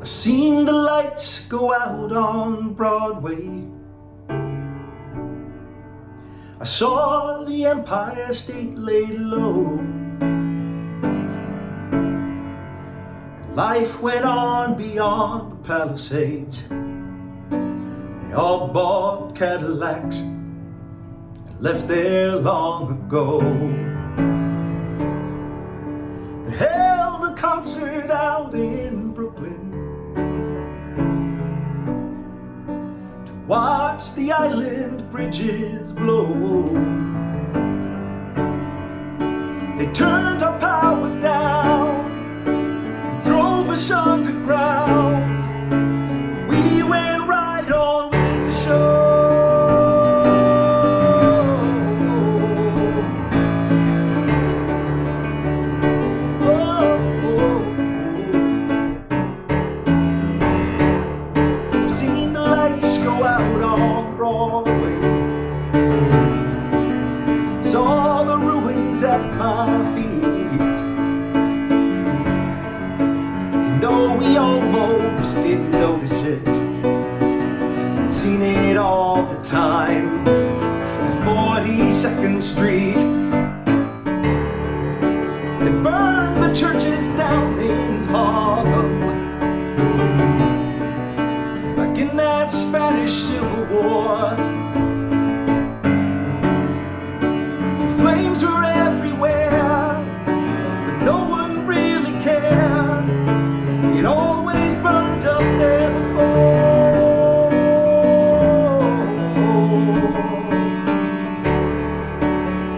I've seen the lights go out on Broadway. I saw the Empire State laid low. Life went on beyond the Palisades. They all bought Cadillacs and left there long ago. They held a concert out in Brooklyn to watch the island bridges blow. They turned our power down and drove us underground. We went right on with the show. I've seen the lights go out on Broadway. Saw the ruins at my feet. No, we almost didn't notice it. We'd seen it all the time at 42nd Street. They burned the churches down in Harlem, like in that Spanish Civil War. The flames were everywhere, but no one really cared. It always burned up there before.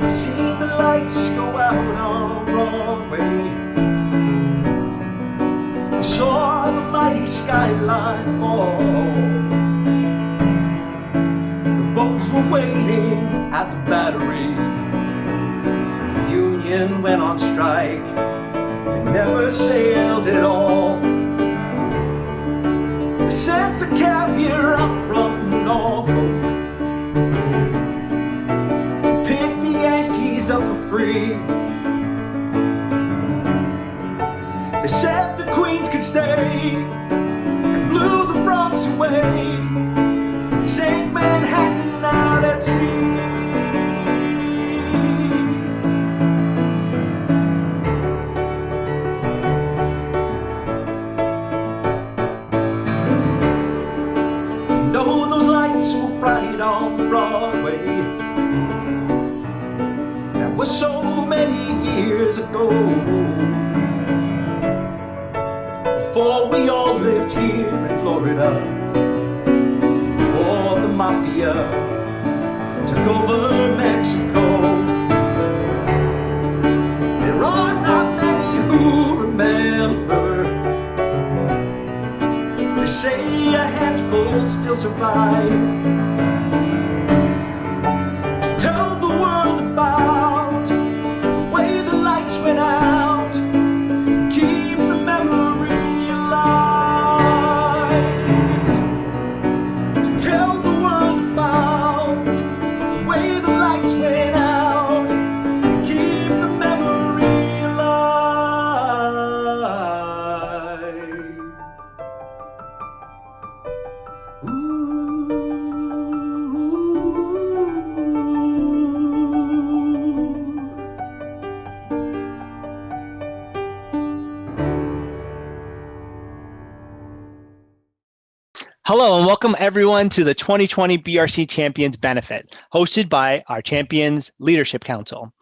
I've seen the lights go out on Broadway. I saw the mighty skyline fall. The boats were waiting at the Battery. The Union went on strike and never sailed at all. They sent a carrier up from Norfolk and picked the Yankees up for free. They said the Queens could stay and blew the Bronx away and sank Manhattan out at sea. Right on Broadway. That was so many years ago, before we all lived here in Florida, before the mafia took over Mexico. There are not many who remember. They say a handful still survive. Hello and welcome everyone to the 2020 BRC Champions Benefit, hosted by our Champions Leadership Council.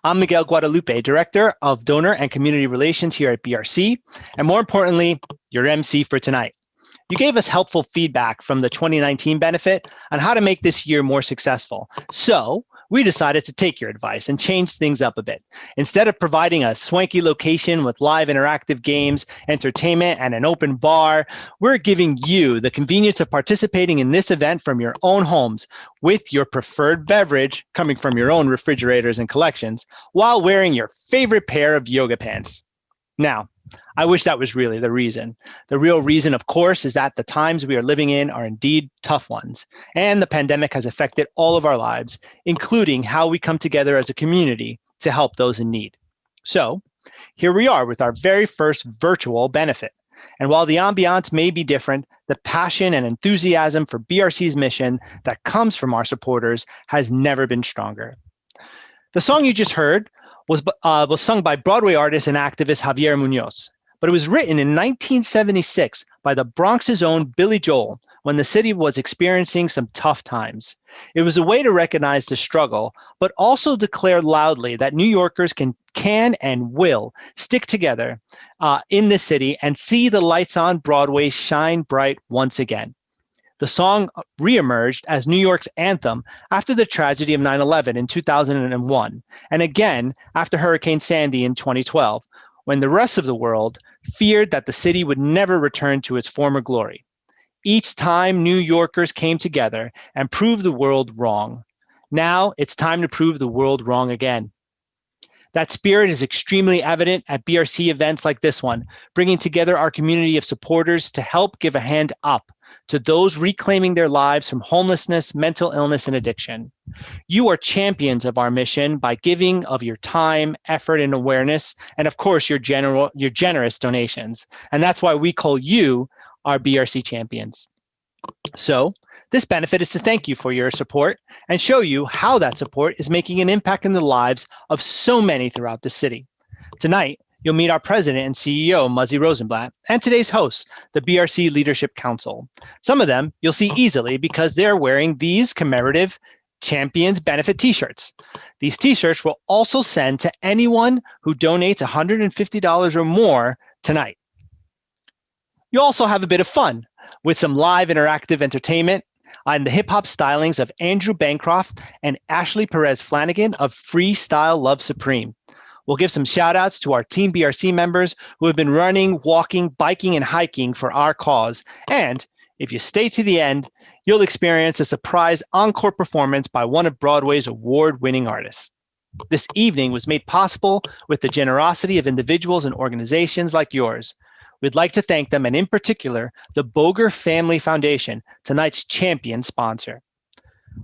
I'm Miguel Guadalupe, Director of Donor and Community Relations here at BRC, and more importantly, your MC for tonight. You gave us helpful feedback from the 2019 benefit on how to make this year more successful. So we decided to take your advice and change things up a bit. Instead of providing a swanky location with live interactive games, entertainment, and an open bar, we're giving you the convenience of participating in this event from your own homes with your preferred beverage coming from your own refrigerators and collections while wearing your favorite pair of yoga pants. Now, I wish that was really the reason. The real reason, of course, is that the times we are living in are indeed tough ones, and the pandemic has affected all of our lives, including how we come together as a community to help those in need. So here we are with our very first virtual benefit. And while the ambiance may be different, the passion and enthusiasm for BRC's mission that comes from our supporters has never been stronger. The song you just heard was sung by Broadway artist and activist Javier Munoz, but it was written in 1976 by the Bronx's own Billy Joel when the city was experiencing some tough times. It was a way to recognize the struggle, but also declare loudly that New Yorkers can and will stick together in this city and see the lights on Broadway shine bright once again. The song reemerged as New York's anthem after the tragedy of 9/11 in 2001, and again after Hurricane Sandy in 2012, when the rest of the world feared that the city would never return to its former glory. Each time New Yorkers came together and proved the world wrong. Now it's time to prove the world wrong again. That spirit is extremely evident at BRC events like this one, bringing together our community of supporters to help give a hand up to those reclaiming their lives from homelessness, mental illness, and addiction. You are champions of our mission by giving of your time, effort, and awareness, and of course, your generous donations. And that's why we call you our BRC champions. So this benefit is to thank you for your support and show you how that support is making an impact in the lives of so many throughout the city. Tonight, you'll meet our president and CEO, Muzzy Rosenblatt, and today's hosts, the BRC Leadership Council. Some of them you'll see easily because they're wearing these commemorative Champions Benefit t-shirts. These t-shirts will also send to anyone who donates $150 or more tonight. You'll also have a bit of fun with some live interactive entertainment on the hip-hop stylings of Andrew Bancroft and Ashley Perez Flanagan of Freestyle Love Supreme. We'll give some shout outs to our TeamBRC members who have been running, walking, biking, and hiking for our cause. And if you stay to the end, you'll experience a surprise encore performance by one of Broadway's award-winning artists. This evening was made possible with the generosity of individuals and organizations like yours. We'd like to thank them, and in particular, the Boger Family Foundation, tonight's champion sponsor.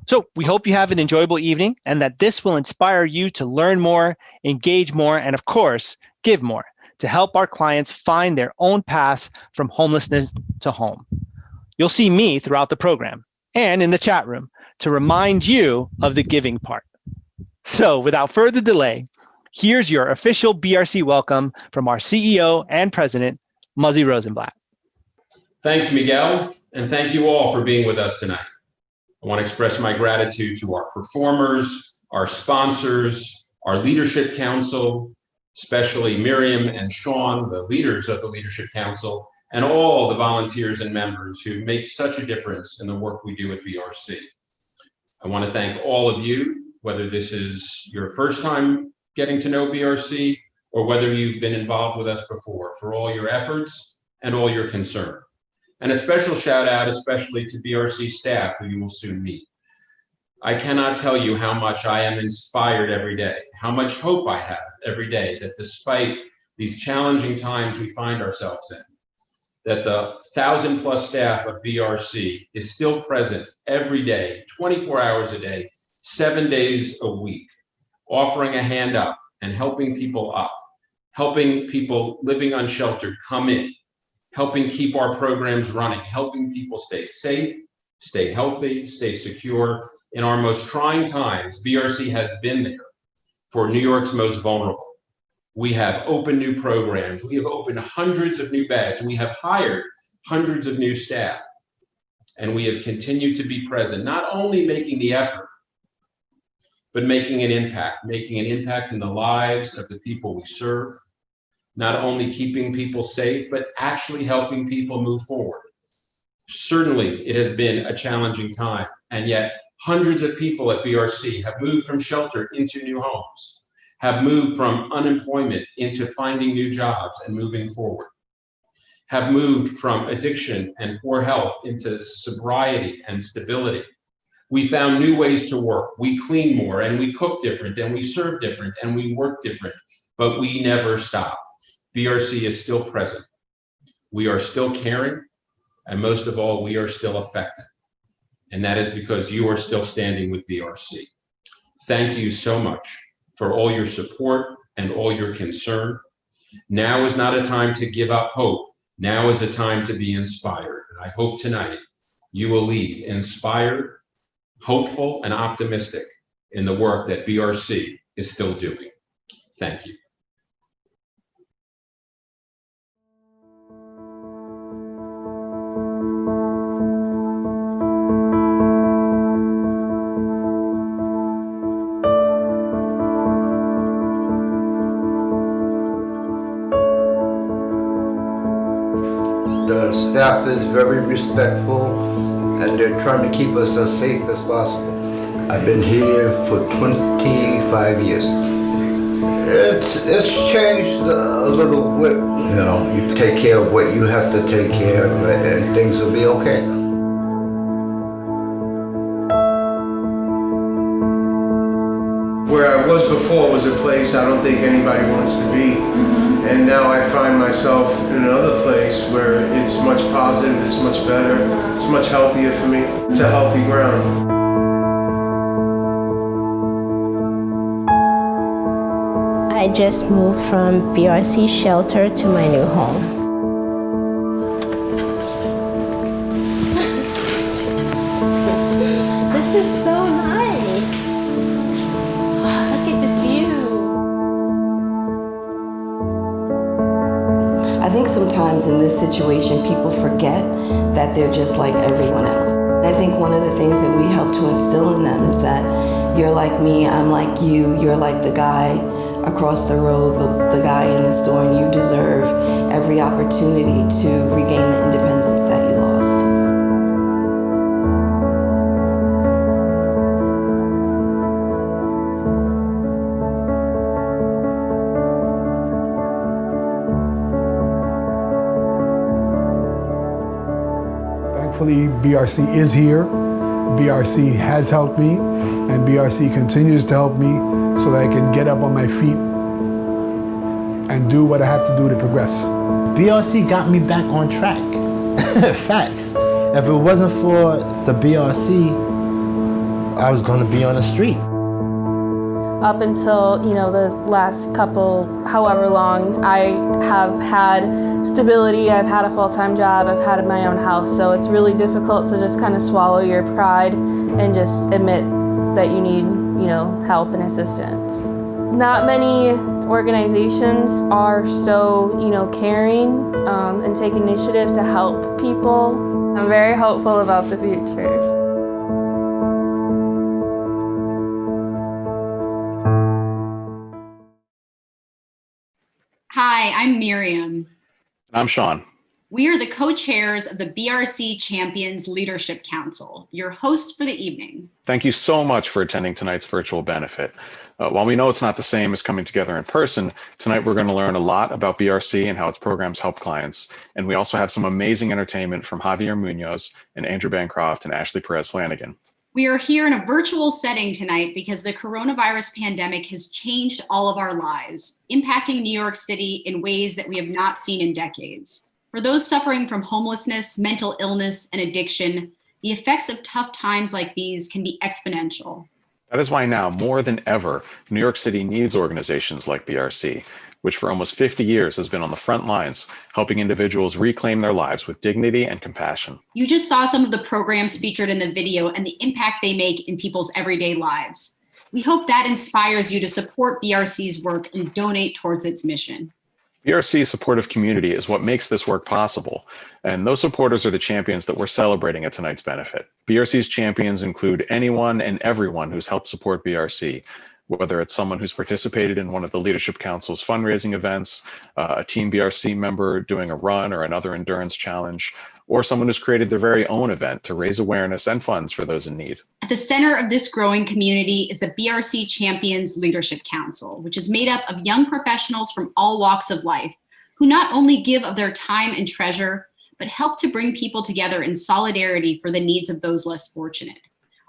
So we hope you have an enjoyable evening and that this will inspire you to learn more, engage more, and of course, give more to help our clients find their own paths from homelessness to home. You'll see me throughout the program and in the chat room to remind you of the giving part. So without further delay, here's your official BRC welcome from our CEO and President, Muzzy Rosenblatt. Thanks, Miguel, and thank you all for being with us tonight. I want to express my gratitude to our performers, our sponsors, our Leadership Council, especially Miriam and Sean, the leaders of the Leadership Council, and all the volunteers and members who make such a difference in the work we do at BRC. I want to thank all of you, whether this is your first time getting to know BRC or whether you've been involved with us before, for all your efforts and all your concern. And a special shout out especially to BRC staff who you will soon meet. I cannot tell you how much I am inspired every day, how much hope I have every day that despite these challenging times we find ourselves in, that the 1,000+ staff of BRC is still present every day, 24 hours a day, 7 days a week, offering a hand up and helping people up, helping people living unsheltered come in, helping keep our programs running, helping people stay safe, stay healthy, stay secure. In our most trying times, BRC has been there for New York's most vulnerable. We have opened new programs. We have opened hundreds of new beds. We have hired hundreds of new staff. And we have continued to be present, not only making the effort, but making an impact in the lives of the people we serve, not only keeping people safe, but actually helping people move forward. Certainly, it has been a challenging time, and yet hundreds of people at BRC have moved from shelter into new homes, have moved from unemployment into finding new jobs and moving forward, have moved from addiction and poor health into sobriety and stability. We found new ways to work. We clean more and we cook different and we serve different and we work different, but we never stop. BRC is still present. We are still caring, and most of all, we are still effective. And that is because you are still standing with BRC. Thank you so much for all your support and all your concern. Now is not a time to give up hope. Now is a time to be inspired. And I hope tonight you will leave inspired, hopeful, and optimistic in the work that BRC is still doing. Thank you. The staff is very respectful and they're trying to keep us as safe as possible. I've been here for 25 years. It's changed a little bit. You know, you take care of what you have to take care of and things will be okay. Where I was before was a place I don't think anybody wants to be. And now I find myself in another place where it's much positive, it's much better, it's much healthier for me. It's a healthy ground. I just moved from BRC shelter to my new home. This is so nice. Look at the view. I think sometimes in this situation, people forget that they're just like everyone else. I think one of the things that we help to instill in them is that you're like me, I'm like you, you're like the guy across the road, the guy in the store, and you deserve every opportunity to regain the independence that you lost. Thankfully, BRC is here. BRC has helped me, and BRC continues to help me so that I can get up on my feet and do what I have to do to progress. BRC got me back on track. Facts. If it wasn't for the BRC, I was gonna be on the street. Up until, the last couple, however long, I have had stability, I've had a full-time job, I've had my own house, so it's really difficult to just kind of swallow your pride and just admit that you need, help and assistance. Not many organizations are so, caring and take initiative to help people. I'm very hopeful about the future. Hi, I'm Miriam. I'm Sean. We are the co-chairs of the BRC Champions Leadership Council, your hosts for the evening. Thank you so much for attending tonight's virtual benefit. While we know it's not the same as coming together in person, tonight we're going to learn a lot about BRC and how its programs help clients. And we also have some amazing entertainment from Javier Munoz and Andrew Bancroft and Ashley Perez Flanagan. We are here in a virtual setting tonight because the coronavirus pandemic has changed all of our lives, impacting New York City in ways that we have not seen in decades. For those suffering from homelessness, mental illness, and addiction, the effects of tough times like these can be exponential. That is why now, more than ever, New York City needs organizations like BRC, which for almost 50 years has been on the front lines, helping individuals reclaim their lives with dignity and compassion. You just saw some of the programs featured in the video and the impact they make in people's everyday lives. We hope that inspires you to support BRC's work and donate towards its mission. BRC's supportive community is what makes this work possible, and those supporters are the champions that we're celebrating at tonight's benefit. BRC's champions include anyone and everyone who's helped support BRC, whether it's someone who's participated in one of the Leadership Council's fundraising events, a TeamBRC member doing a run or another endurance challenge, or someone who's created their very own event to raise awareness and funds for those in need. At the center of this growing community is the BRC Champions Leadership Council, which is made up of young professionals from all walks of life, who not only give of their time and treasure, but help to bring people together in solidarity for the needs of those less fortunate.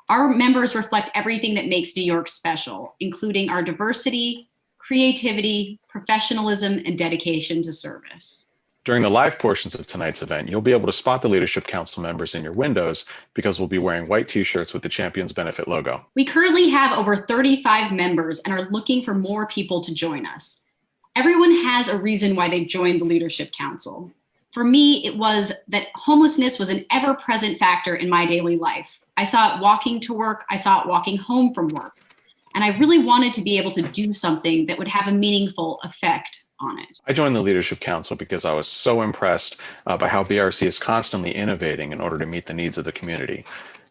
Our members reflect everything that makes New York special, including our diversity, creativity, professionalism, and dedication to service. During the live portions of tonight's event, you'll be able to spot the Leadership Council members in your windows because we'll be wearing white t-shirts with the Champions Benefit logo. We currently have over 35 members and are looking for more people to join us. Everyone has a reason why they've joined the Leadership Council. For me, it was that homelessness was an ever-present factor in my daily life. I saw it walking to work, I saw it walking home from work. And I really wanted to be able to do something that would have a meaningful effect on it. I joined the Leadership Council because I was so impressed by how BRC is constantly innovating in order to meet the needs of the community.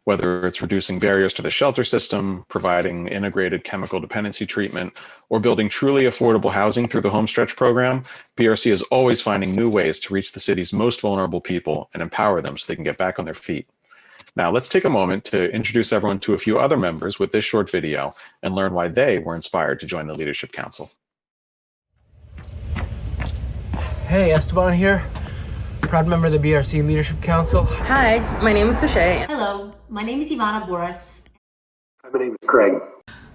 Whether it's reducing barriers to the shelter system, providing integrated chemical dependency treatment, or building truly affordable housing through the Homestretch program, BRC is always finding new ways to reach the city's most vulnerable people and empower them so they can get back on their feet. Now, let's take a moment to introduce everyone to a few other members with this short video and learn why they were inspired to join the Leadership Council. Hey, Esteban here, proud member of the BRC Leadership Council. Hi, my name is Tashay. Hello, my name is Ivana Boris. My name is Craig.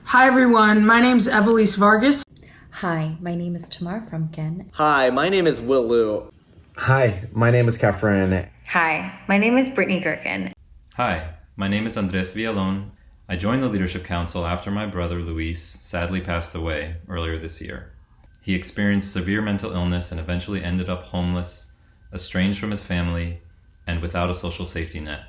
Hi everyone, my name is Evelise Vargas. Hi, my name is Tamar Frumkin. Hi, my name is Will Liu. Hi, my name is Kefren. Hi, my name is Brittany Gherkin. Hi, my name is Andres Villalon. I joined the Leadership Council after my brother Luis sadly passed away earlier this year. He experienced severe mental illness and eventually ended up homeless, estranged from his family, and without a social safety net.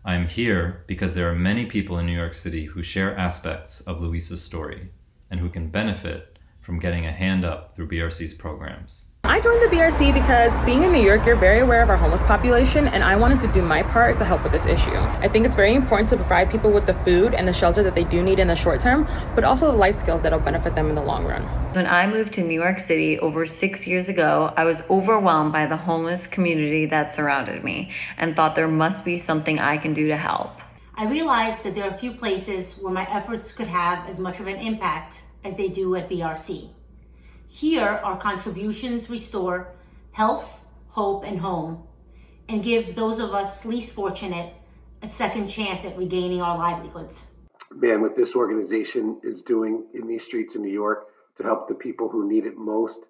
I am here because there are many people in New York City who share aspects of Luis's story and who can benefit from getting a hand up through BRC's programs. I joined the BRC because being in New York, you're very aware of our homeless population, and I wanted to do my part to help with this issue. I think it's very important to provide people with the food and the shelter that they do need in the short term, but also the life skills that'll benefit them in the long run. When I moved to New York City over 6 years ago, I was overwhelmed by the homeless community that surrounded me and thought there must be something I can do to help. I realized that there are a few places where my efforts could have as much of an impact as they do at BRC. Here, our contributions restore health, hope, and home, and give those of us least fortunate a second chance at regaining our livelihoods. Man, what this organization is doing in these streets in New York to help the people who need it most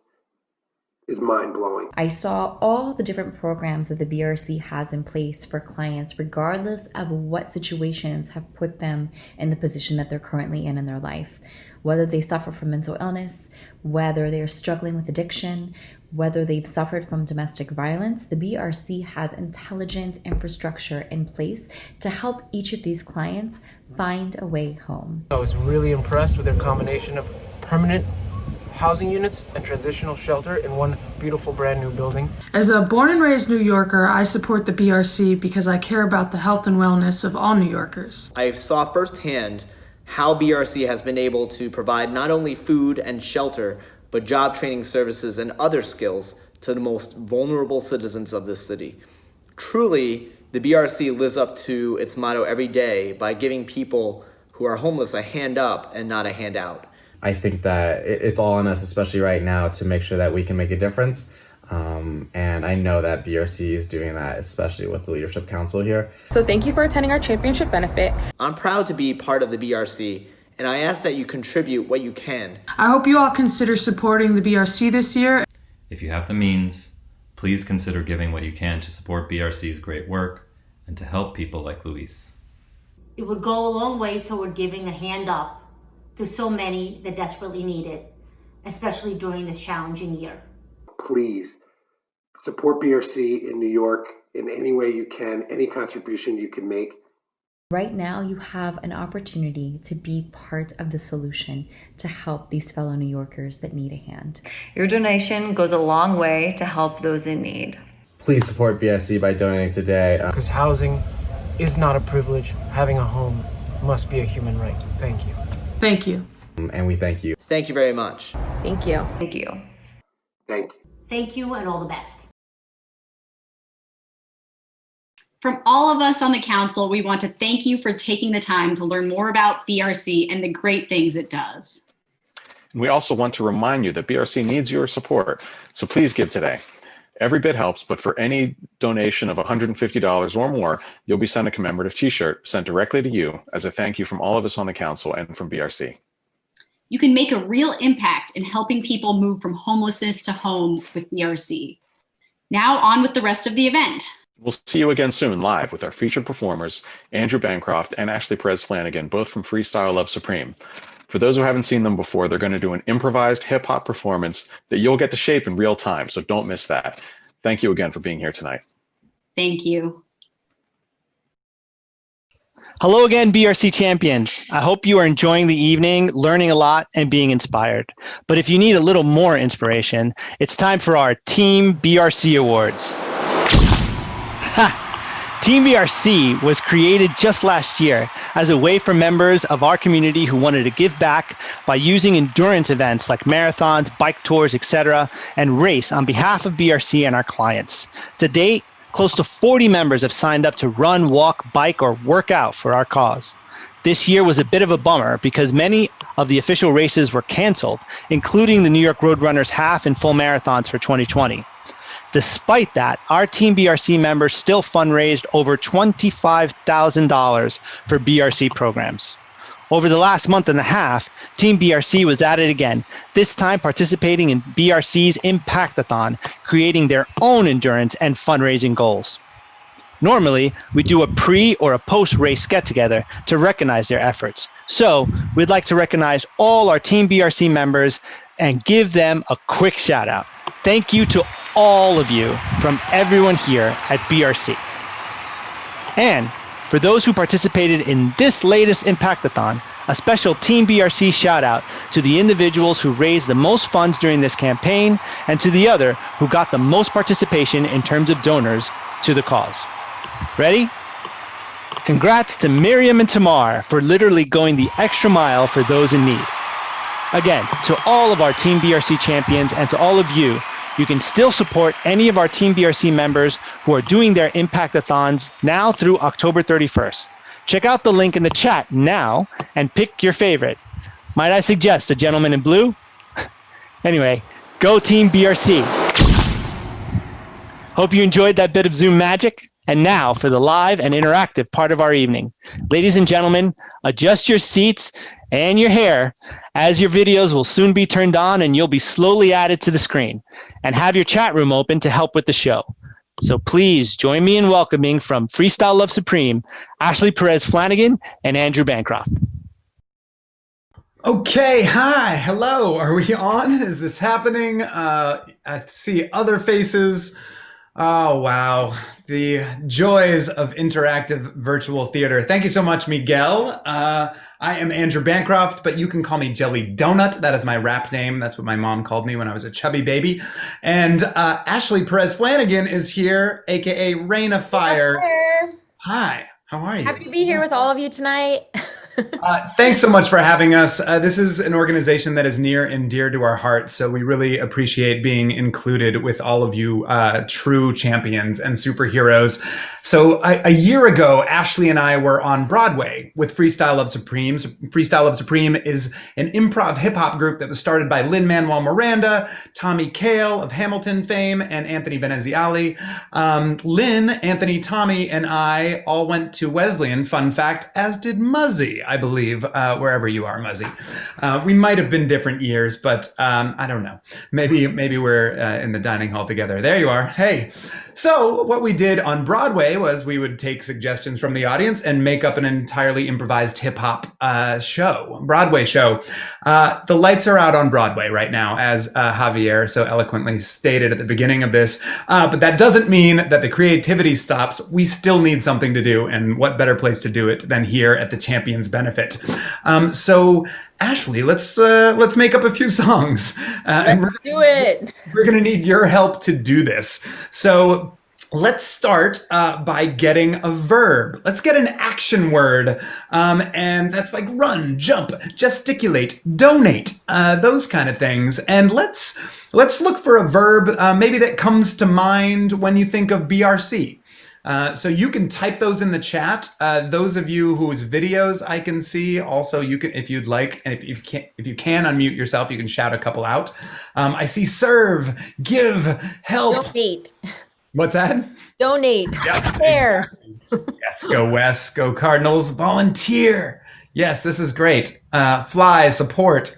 is mind-blowing. I saw all the different programs that the BRC has in place for clients, regardless of what situations have put them in the position that they're currently in their life. Whether they suffer from mental illness, whether they're struggling with addiction, whether they've suffered from domestic violence, the BRC has intelligent infrastructure in place to help each of these clients find a way home. I was really impressed with their combination of permanent housing units and transitional shelter in one beautiful brand new building. As a born and raised New Yorker, I support the BRC because I care about the health and wellness of all New Yorkers. I saw firsthand how BRC has been able to provide not only food and shelter, but job training services and other skills to the most vulnerable citizens of this city. Truly, the BRC lives up to its motto every day by giving people who are homeless a hand up and not a handout. I think that it's all on us, especially right now, to make sure that we can make a difference. And I know that BRC is doing that, especially with the Leadership Council here. So thank you for attending our championship benefit. I'm proud to be part of the BRC, and I ask that you contribute what you can. I hope you all consider supporting the BRC this year. If you have the means, please consider giving what you can to support BRC's great work and to help people like Luis. It would go a long way toward giving a hand up to so many that desperately need it, especially during this challenging year. Please support BRC in New York in any way you can, any contribution you can make. Right now, you have an opportunity to be part of the solution to help these fellow New Yorkers that need a hand. Your donation goes a long way to help those in need. Please support BRC by donating today. Because housing is not a privilege. Having a home must be a human right. Thank you. Thank you. And we thank you. Thank you very much. Thank you. Thank you. Thank you. Thank you and all the best. From all of us on the council, we want to thank you for taking the time to learn more about BRC and the great things it does. We also want to remind you that BRC needs your support, so please give today. Every bit helps, but for any donation of $150 or more, you'll be sent a commemorative t-shirt sent directly to you as a thank you from all of us on the council and from BRC. You can make a real impact in helping people move from homelessness to home with BRC. Now on with the rest of the event. We'll see you again soon live with our featured performers, Andrew Bancroft and Ashley Perez Flanagan, both from Freestyle Love Supreme. For those who haven't seen them before, they're going to do an improvised hip hop performance that you'll get to shape in real time, so don't miss that. Thank you again for being here tonight. Thank you. Hello again, BRC champions. I hope you are enjoying the evening, learning a lot, and being inspired. But if you need a little more inspiration, it's time for our Team BRC Awards. Team BRC was created just last year as a way for members of our community who wanted to give back by using endurance events like marathons, bike tours, etc., and race on behalf of BRC and our clients. To date, close to 40 members have signed up to run, walk, bike, or work out for our cause. This year was a bit of a bummer because many of the official races were canceled, including the New York Roadrunners half and full marathons for 2020. Despite that, our Team BRC members still fundraised over $25,000 for BRC programs. Over the last month and a half, Team BRC was at it again, this time participating in BRC's Impact-A-Thon, creating their own endurance and fundraising goals. Normally, we do a pre or a post-race get-together to recognize their efforts. So, we'd like to recognize all our Team BRC members and give them a quick shout-out. Thank you to all of you from everyone here at BRC. And for those who participated in this latest Impact-A-Thon, a special Team BRC shout out to the individuals who raised the most funds during this campaign and to the other who got the most participation in terms of donors to the cause. Ready? Congrats to Miriam and Tamar for literally going the extra mile for those in need. Again, to all of our Team BRC champions and to all of you, you can still support any of our Team BRC members who are doing their Impact-A-Thons now through October 31st. Check out the link in the chat now and pick your favorite. Might I suggest the gentleman in blue? Anyway, go Team BRC. Hope you enjoyed that bit of Zoom magic. And now for the live and interactive part of our evening. Ladies and gentlemen, adjust your seats and your hair as your videos will soon be turned on and you'll be slowly added to the screen. And have your chat room open to help with the show. So please join me in welcoming from Freestyle Love Supreme, Ashley Perez Flanagan and Andrew Bancroft. Okay, hi, hello, are we on? Is this happening? I see other faces. Oh, wow. The joys of interactive virtual theater. Thank you so much, Miguel. I am Andrew Bancroft, but you can call me Jelly Donut. That is my rap name. That's what my mom called me when I was a chubby baby. And Ashley Perez Flanagan is here, aka Reina Fire. Hi, how are you? Happy to be here with all of you tonight. Thanks so much for having us. This is an organization that is near and dear to our hearts, so we really appreciate being included with all of you true champions and superheroes. So a year ago, Ashley and I were on Broadway with Freestyle Love Supreme. Freestyle Love Supreme is an improv hip-hop group that was started by Lin-Manuel Miranda, Tommy Kail of Hamilton fame, and Anthony Veneziali. Lynn, Anthony, Tommy, and I all went to Wesleyan, fun fact, as did Muzzy. I believe, wherever you are, Muzzy. We might have been different years, but I don't know. Maybe we're in the dining hall together. There you are. Hey. So what we did on Broadway was we would take suggestions from the audience and make up an entirely improvised hip-hop Broadway show. The lights are out on Broadway right now, as Javier so eloquently stated at the beginning of this. But that doesn't mean that the creativity stops. We still need something to do, and what better place to do it than here at the Champions Benefit. So Ashley, let's make up a few songs. Let's do it. We're going to need your help to do this. So let's start by getting a verb. Let's get an action word. And that's like run, jump, gesticulate, donate, those kind of things. And let's look for a verb maybe that comes to mind when you think of BRC. So you can type those in the chat. Those of you whose videos I can see, also you can, if you'd like, and if you can unmute yourself, you can shout a couple out. I see serve, give, help. Donate. What's that? Donate. Yep, Care. exactly. Yes, go West, go Cardinals, volunteer. Yes, this is great. Fly, support.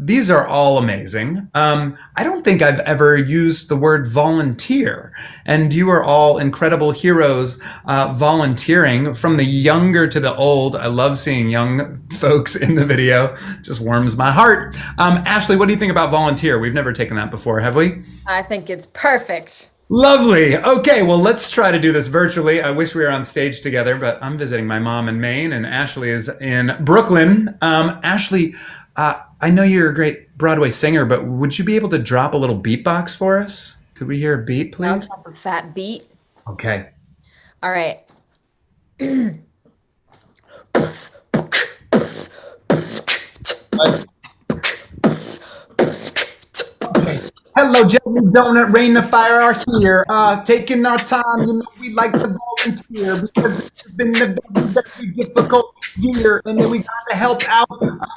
These are all amazing. I don't think I've ever used the word volunteer, and you are all incredible heroes volunteering from the younger to the old. I love seeing young folks in the video. Just warms my heart. Ashley, what do you think about volunteer? We've never taken that before, have we? I think it's perfect. Lovely. Okay, well, let's try to do this virtually. I wish we were on stage together, but I'm visiting my mom in Maine, and Ashley is in Brooklyn. Ashley, I know you're a great Broadway singer, but would you be able to drop a little beatbox for us? Could we hear a beat, please? I'll drop a fat beat. Okay. All right. Hello, Jelly Donut, Reina, Fire are here. Taking our time, you know, we like to volunteer because it's been a very, very difficult year. And then we got to help out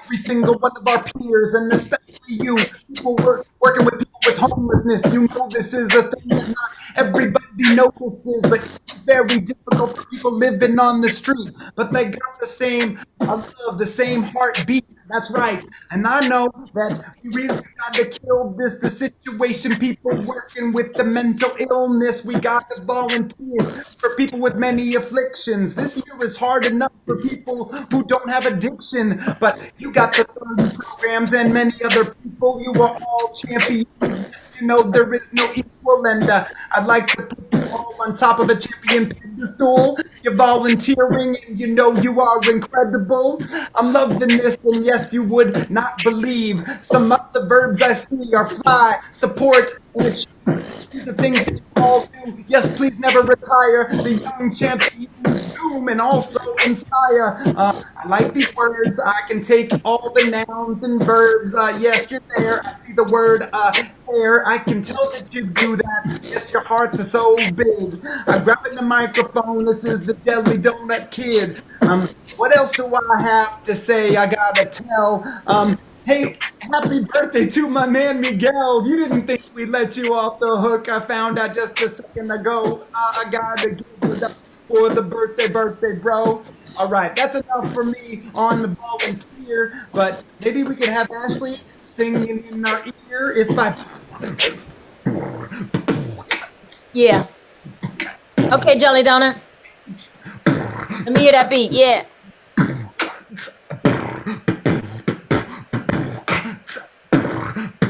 every single one of our peers, and especially you, people working with people with homelessness. You know, this is a thing that not everybody notices, but it's very difficult for people living on the street. But they got the same love, the same heartbeat. That's right. And I know that we really got to kill the situation. People working with the mental illness. We got to volunteer for people with many afflictions. This year is hard enough for people who don't have addiction, but you got the 30 programs and many other people. You are all champions. You know, there is no equal, and I'd like to put you all on top of a champion pedestal. You're volunteering, and you know you are incredible. I'm loving this, and yes, you would not believe some of the verbs I see are fly, support, and achieve. The things that you all do. Yes, please never retire. The young champions zoom and also inspire. I like these words. I can take all the nouns and verbs. Yes, you're there. I see the word hair. I can tell that you do that. Yes, your hearts are so big. I'm grabbing the microphone. This is the Jelly Donut Kid. What else do I have to say? I gotta tell. Hey, happy birthday to my man Miguel. You didn't think we'd let you off the hook. I found out just a second ago. I gotta give it up for the birthday, bro. All right, that's enough for me on the volunteer, but maybe we could have Ashley singing in our ear if I... Yeah. Okay, Jelly Donut. Let me hear that beat, yeah.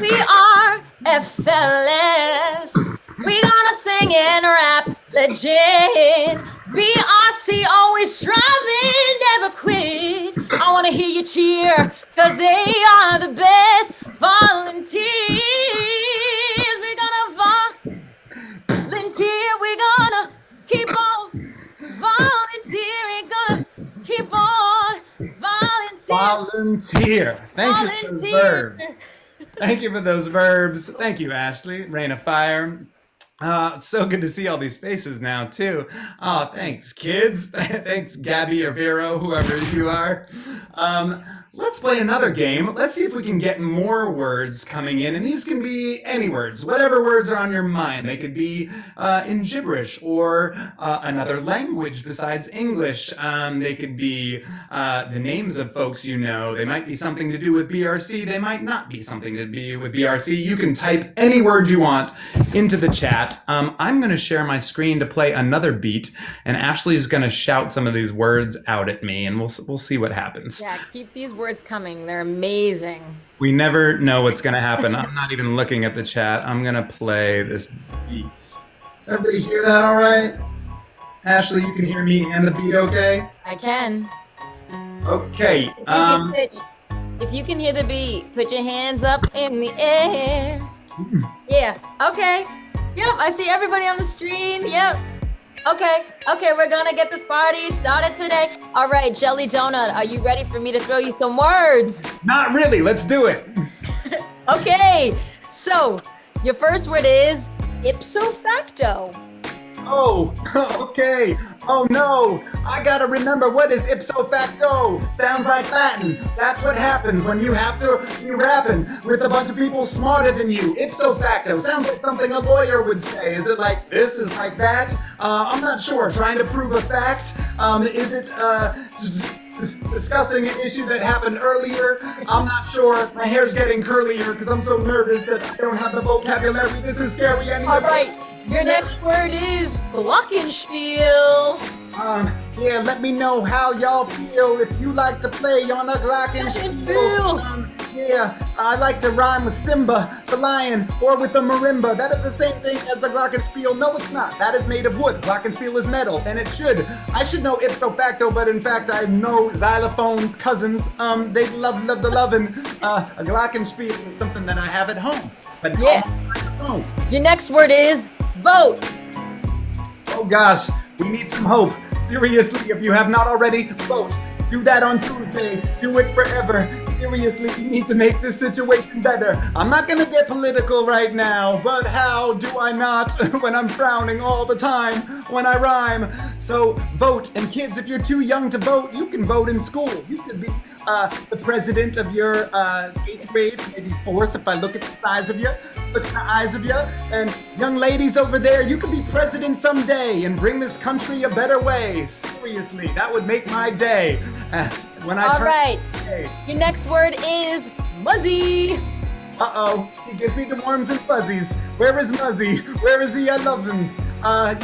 We are FLS. We gonna sing and rap legend. BRC always striving, never quit. I wanna hear you cheer, cause they are the best volunteers. We gonna volunteer, we gonna keep on volunteering, gonna keep on volunteering. Volunteer. Thank you for those verbs. Thank you for those verbs. Thank you, Ashley. Rain of Fire. It's so good to see all these faces now, too. Oh, thanks, kids. Thanks, Gabby or Vero, whoever you are. Let's play another game. Let's see if we can get more words coming in. And these can be any words, whatever words are on your mind. They could be in gibberish or another language besides English. They could be the names of folks you know. They might be something to do with BRC. They might not be something to do with BRC. You can type any word you want into the chat. I'm going to share my screen to play another beat, and Ashley's going to shout some of these words out at me, and we'll see what happens. Yeah, keep these words coming. They're amazing. We never know what's going to happen. I'm not even looking at the chat. I'm going to play this beat. Everybody hear that all right? Ashley, you can hear me and the beat okay? I can. Okay. If you can hear the beat, put your hands up in the air. Yeah, okay. Yep, I see everybody on the screen. Yep. Okay, we're gonna get this party started today. All right, Jelly Donut, are you ready for me to throw you some words? Not really, let's do it. Okay, so your first word is ipso facto. Oh, okay. Oh no, I gotta remember, what is ipso facto? Sounds like Latin. That's what happens when you have to be rapping with a bunch of people smarter than you. Ipso facto sounds like something a lawyer would say. Is it like this? Is like that? I'm not sure. Trying to prove a fact? Is it discussing an issue that happened earlier? I'm not sure. My hair's getting curlier because I'm so nervous that I don't have the vocabulary. This is scary. All right. Your next word is glockenspiel. Yeah, let me know how y'all feel if you like to play on a glockenspiel. Yeah, I like to rhyme with Simba, the lion, or with the marimba. That is the same thing as the glockenspiel. No, it's not. That is made of wood. Glockenspiel is metal, and it should. I should know ipso facto, but in fact, I know xylophones, cousins. They love the lovin'. A glockenspiel is something that I have at home. But Yeah. Your next word is vote. oh gosh, we need some hope. Seriously, if you have not already, vote. Do that on Tuesday. Do it forever. Seriously, we need to make this situation better. I'm not gonna get political right now, but how do I not when I'm frowning all the time when I rhyme? So vote, and kids, if you're too young to vote, you can vote in school. You could be the president of your 8th grade, maybe 4th if I look at the size of you, look at the eyes of you. And young ladies over there, you could be president someday and bring this country a better way. Seriously, that would make my day. When I All turn- right. Hey. Your next word is Muzzy. Uh-oh, he gives me the warms and fuzzies. Where is Muzzy? Where is he? I love him.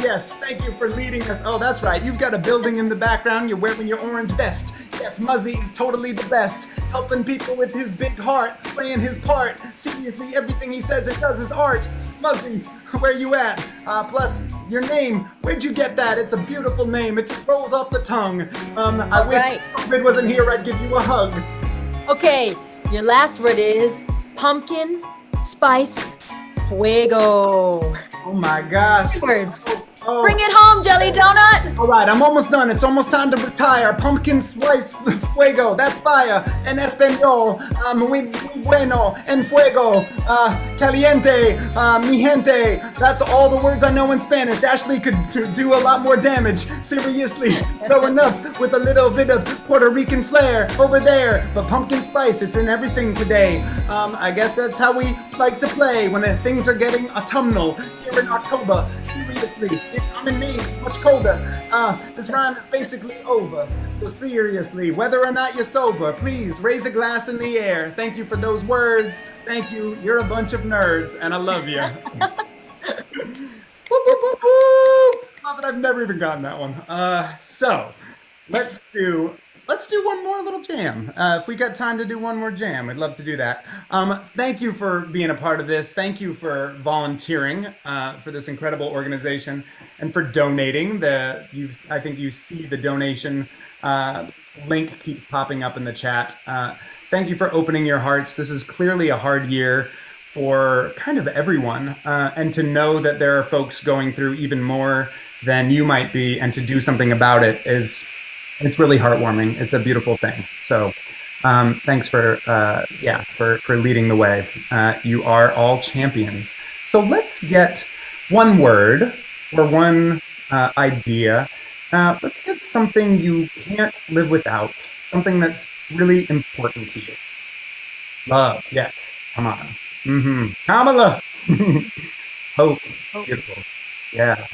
Yes, thank you for leading us. Oh, that's right. You've got a building in the background. You're wearing your orange vest. Yes, Muzzy is totally the best. Helping people with his big heart, playing his part. Seriously, everything he says and does is art. Muzzy, where you at? Plus, your name, where'd you get that? It's a beautiful name. It just rolls off the tongue. I wish right. COVID wasn't here. I'd give you a hug. Okay, your last word is pumpkin spiced fuego. Oh my gosh. Words. Oh. Bring it home, Jelly Donut. All right, I'm almost done. It's almost time to retire. Pumpkin spice fuego, that's fire. En español, muy bueno. En fuego, caliente, mi gente. That's all the words I know in Spanish. Ashley could do a lot more damage. Seriously, growing up with a little bit of Puerto Rican flair over there. But pumpkin spice, it's in everything today. I guess that's how we like to play when things are getting autumnal here in October. Seriously, I'm in Maine, much colder. This rhyme is basically over. So seriously, whether or not you're sober, please raise a glass in the air. Thank you for those words. Thank you. You're a bunch of nerds, and I love you. Whoop, whoop, whoop, whoop. Love it. I've never even gotten that one. So let's do one more little jam. If we got time to do one more jam, I'd love to do that. Thank you for being a part of this. Thank you for volunteering for this incredible organization and for donating. I think you see the donation link keeps popping up in the chat. Thank you for opening your hearts. This is clearly a hard year for kind of everyone, and to know that there are folks going through even more than you might be, and to do something about it it's really heartwarming. It's a beautiful thing. So thanks for leading the way. You are all champions. So let's get one word or one idea. Let's get something you can't live without, something that's really important to you. Love, yes, come on. Kamala. Hope, beautiful. Yeah.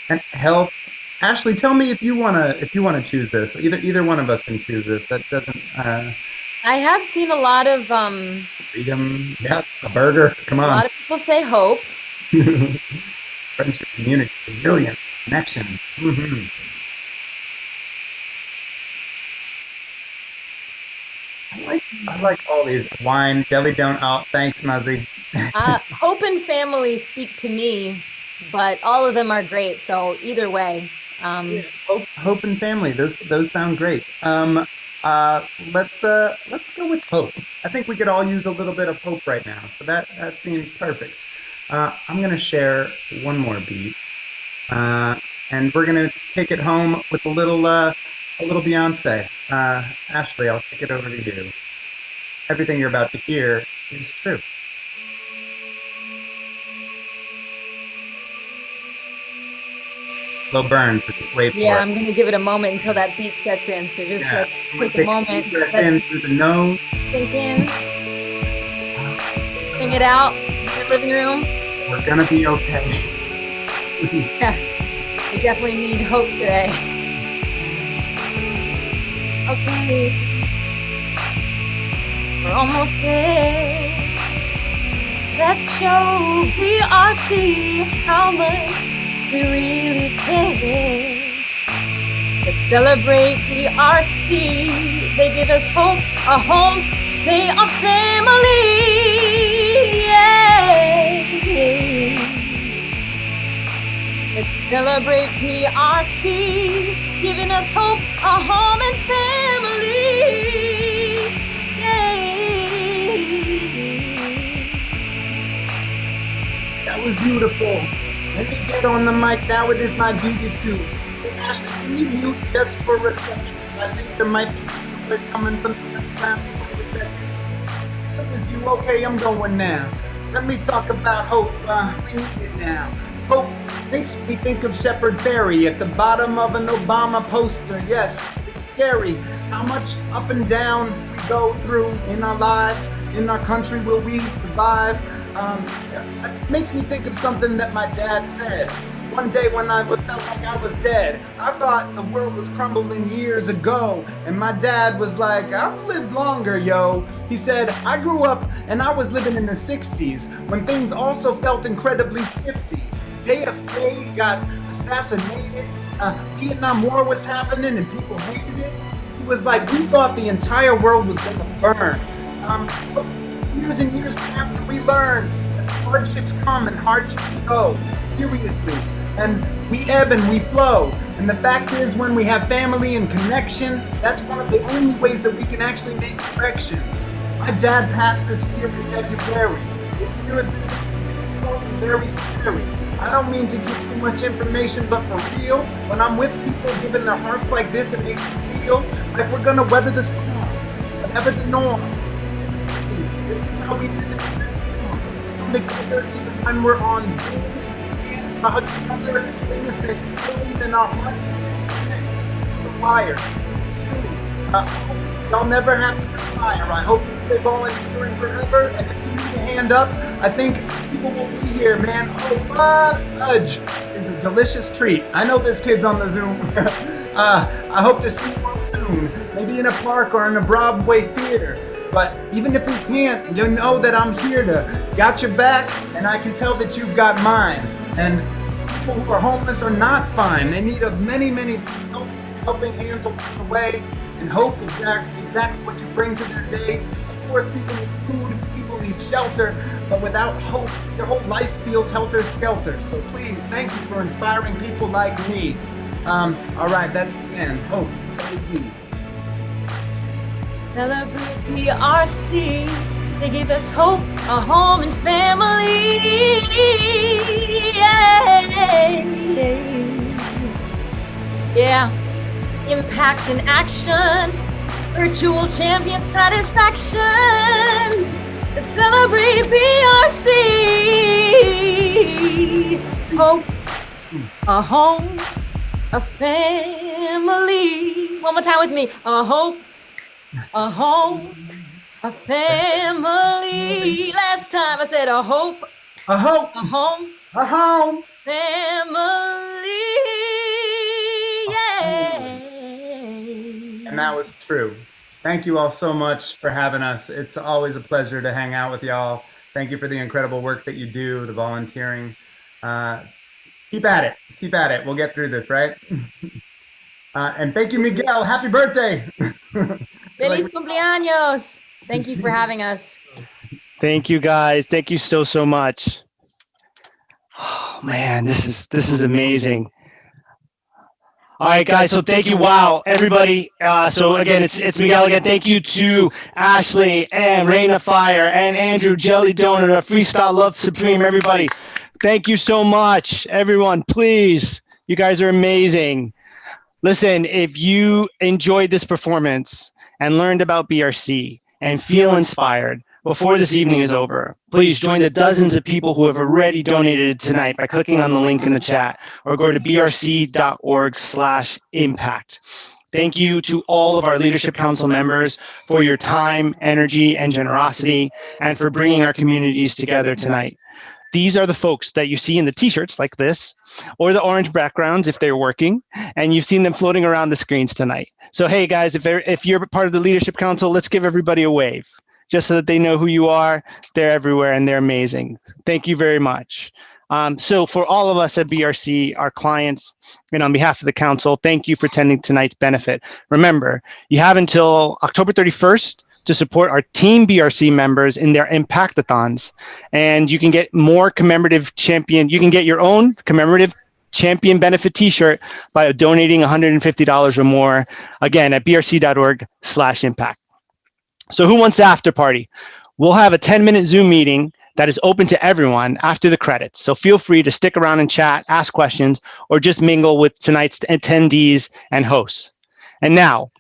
And health. Ashley, tell me if you wanna choose this. Either one of us can choose this. That doesn't. I have seen a lot of Freedom. Yeah, a burger. Come on. a lot of people say hope. Friendship, community, resilience, connection. I like all these. Wine, jelly donut. Thanks, Muzzy. Hope and family speak to me, but all of them are great. So either way. Hope and family. Those sound great. Let's go with hope. I think we could all use a little bit of hope right now. So that seems perfect. I'm gonna share one more beat, and we're gonna take it home with a little Beyonce. Ashley, I'll kick it over to you. Everything you're about to hear is true. Slow burn, so just wait for it. Yeah, I'm gonna give it a moment until that beat sets in. So just let's take a moment. Let's in through the nose. Sink in. Sing it out in your living room. We're gonna be okay. Yeah, we definitely need hope today. Okay. We're almost there. Let's show BRC how much we really care. Let's celebrate BRC. They give us hope, a home, They are family. Yeah. Let's celebrate BRC, giving us hope, a home and family. That was beautiful. Let me get on the mic now. It is my duty to. Ashley, can you mute just for reception? I think there might be noise coming from the background. It was you. Okay, I'm going now. Let me talk about hope. We need it now. Hope makes me think of Shepard Fairey at the bottom of an Obama poster. Yes, it's scary how much up and down we go through in our lives. In our country, will we survive? It makes me think of something that my dad said. One day when I felt like I was dead, I thought the world was crumbling years ago. And my dad was like, I've lived longer, yo. He said, I grew up and I was living in the 60s when things also felt incredibly shifty. JFK got assassinated, Vietnam War was happening and people hated it. It was like we thought the entire world was gonna burn. Years and years passed and we learned that hardships come and hardships go, seriously. And we ebb and we flow. And the fact is, when we have family and connection, that's one of the only ways that we can actually make correction. My dad passed this year in February. This year has been difficult and very scary. I don't mean to give too much information, but for real, when I'm with people giving their hearts like this, it makes me feel like we're gonna weather the storm, whatever the norm. This is how we live in this storm. Come together even when we're on Zoom. Hug each other, innocent, believe in our hearts. The wire. Y'all never have to retire. I hope you stay volunteering forever. And if you need a hand up, I think people will be here, man. Oh, fudge is a delicious treat. I know there's kids on the Zoom. I hope to see you all soon. Maybe in a park or in a Broadway theater. But even if we can't, you know that I'm here to got your back, and I can tell that you've got mine. And people who are homeless are not fine. They need many, many helping hands along the way. And hope is exactly what you bring to their day. Of course, people need food, people need shelter, but without hope, their whole life feels helter-skelter. So please, thank you for inspiring people like me. All right, that's the end. Hope. Thank you. Celebrate BRC. They give us hope, a home and family. Yeah. Impact and action. Virtual champion satisfaction. Let's celebrate BRC. Hope, a home, a family. One more time with me. A hope, a home, a family. Last time I said a hope, a hope, a home, a home, family. Yeah. And that was true. Thank you all so much for having us. It's always a pleasure to hang out with y'all. Thank you for the incredible work that you do, the volunteering. Keep at it. Keep at it. We'll get through this, right? And thank you, Miguel. Happy birthday. Feliz cumpleaños. Thank you for having us. Thank you, guys. Thank you so much. Oh man, this is amazing. All right, guys. So thank you. Wow, everybody. So again, it's Miguel again. Thank you to Ashley and Reina Fire and Andrew Jelly Donut, Freestyle Love Supreme. Everybody, thank you so much, everyone. Please, you guys are amazing. Listen, if you enjoyed this performance and learned about BRC and feel inspired before this evening is over, please join the dozens of people who have already donated tonight by clicking on the link in the chat or go to brc.org/impact. Thank you to all of our Leadership Council members for your time, energy, and generosity, and for bringing our communities together tonight. These are the folks that you see in the t-shirts like this, or the orange backgrounds if they're working, and you've seen them floating around the screens tonight. So hey guys, if you're part of the Leadership Council, let's give everybody a wave, just so that they know who you are. They're everywhere and they're amazing. Thank you very much. So for all of us at BRC, our clients, and on behalf of the council, thank you for attending tonight's benefit. Remember, you have until October 31st to support our TeamBRC members in their Impact-A-Thons. And you can get more commemorative champion, you can get your own commemorative champion benefit t-shirt by donating $150 or more, again, at brc.org/impact. So who wants the after party? We'll have a 10-minute Zoom meeting that is open to everyone after the credits. So feel free to stick around and chat, ask questions, or just mingle with tonight's attendees and hosts. And now,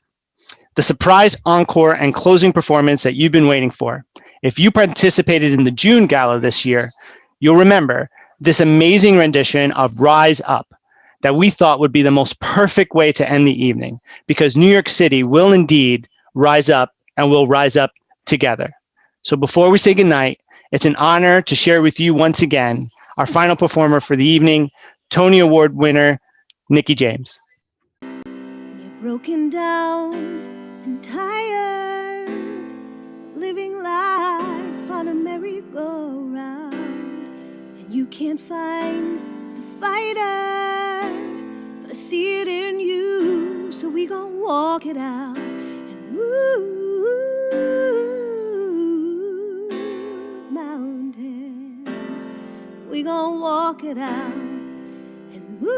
the surprise encore and closing performance that you've been waiting for. If you participated in the June Gala this year, you'll remember this amazing rendition of Rise Up that we thought would be the most perfect way to end the evening, because New York City will indeed rise up, and we'll rise up together. So before we say goodnight, it's an honor to share with you once again our final performer for the evening, Tony Award winner, Nikki James. You're broken down and tired of living life on a merry-go-round, and you can't find the fighter, but I see it in you, so we gon' walk it out and move mountains. We gon' walk it out and move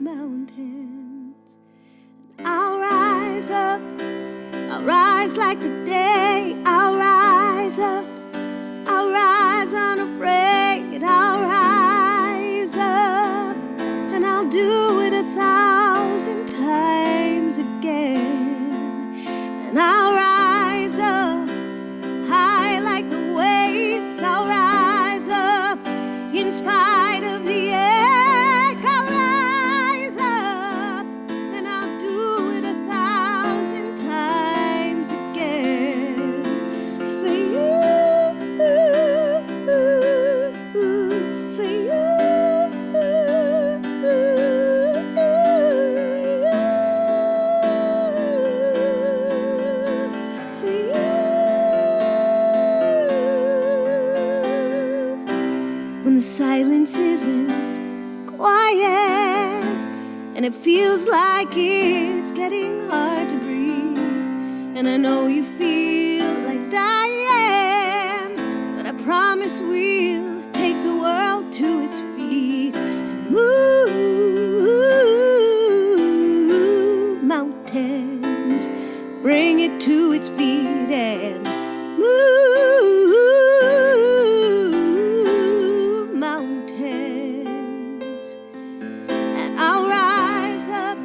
mountains. I'll rise up, I'll rise like the day, I'll rise up, I'll rise unafraid, I'll rise up, and I'll do it 1,000 times again. And I'll rise up, high like the waves, I'll rise up, in spite of the ache, I'll rise up, and I'll do it 1,000 times again. For you, for you, for you. When the silence isn't quiet and it feels like it's getting hard to breathe, and I know you feel like dying, but I promise we'll take the world to its feet and move mountains, bring it to its feet and move mountains. And I'll rise up,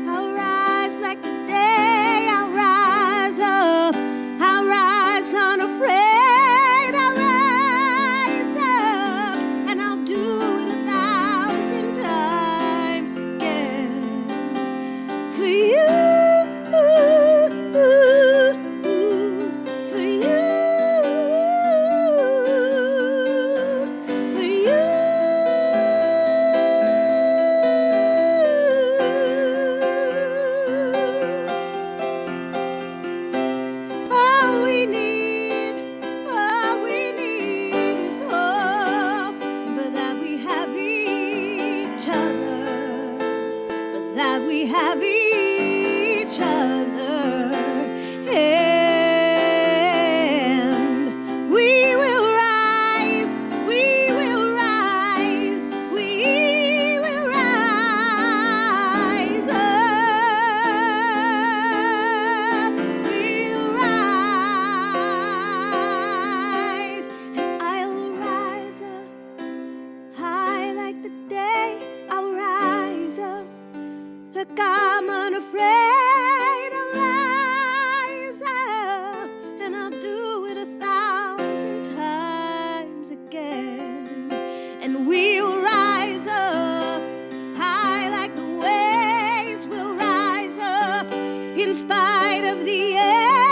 I'll rise like the day, I'll rise up, I'll rise unafraid, I'll rise up, and I'll do it 1,000 times again. For you, for you, for you. All we need is hope. For that we have each other. For that we have each other. And we will rise, we will rise, we will rise up. We'll rise, and I'll rise up, high like the day, I'll rise up, like I'm unafraid, I'll rise up, and I'll do it 1,000 times again. And we'll rise up, high like the waves, we'll rise up, in spite of the air.